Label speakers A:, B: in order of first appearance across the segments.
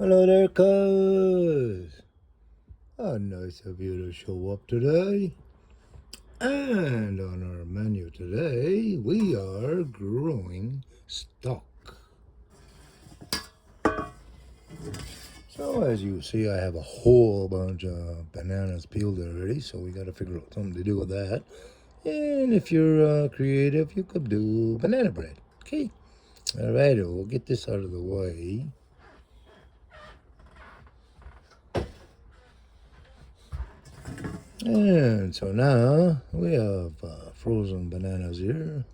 A: Hello there, cuz. How nice of you to show up today. And on our menu today, we are growing stock. So as you see, I have a whole bunch of bananas peeled already, so we got to figure out something to do with that. And if you're creative, you could do banana bread. Okay. All right, we'll get this out of the way. And so now we have frozen bananas here,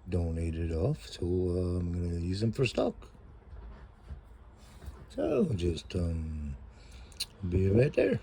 A: donated off, so I'm going to use them for stock. So just be right there.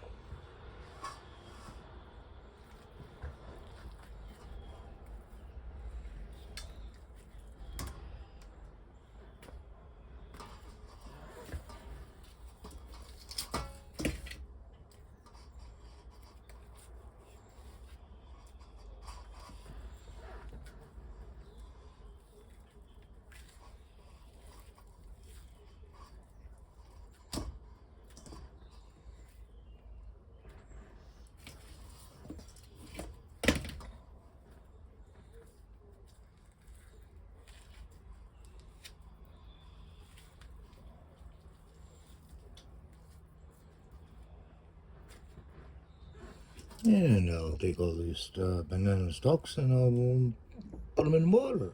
A: And I'll take all these banana stalks and I'll put them in water.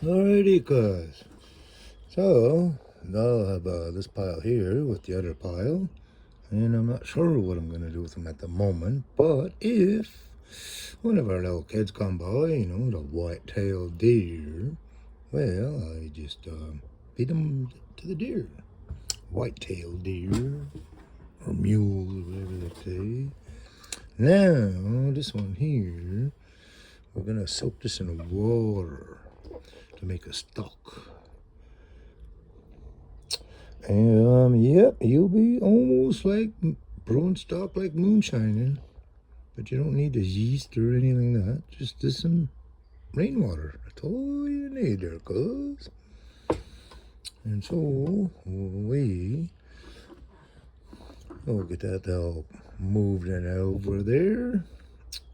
A: Alrighty, cuz. So I'll have this pile here with the other pile. And I'm not sure what I'm going to do with them at the moment, but if one of our little kids come by, the white-tailed deer, well, I just feed them to the deer. White-tailed deer, or mules, whatever they say. Now, this one here, we're going to soak this in water to make a stock. And yep, you'll be almost like brewing stock like moonshining, but you don't need the yeast or anything like that. Just this and rainwater. That's all you need there, cuz. And so we will get that all moved in over there,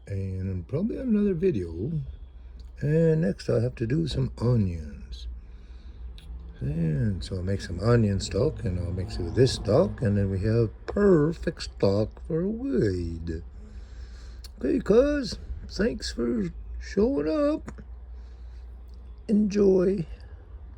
A: and probably another video. And next I'll have to do some onions. And so I'll make some onion stock, and I'll mix it with this stock, and then we have perfect stock for Wade. Okay, cuz, thanks for showing up. Enjoy.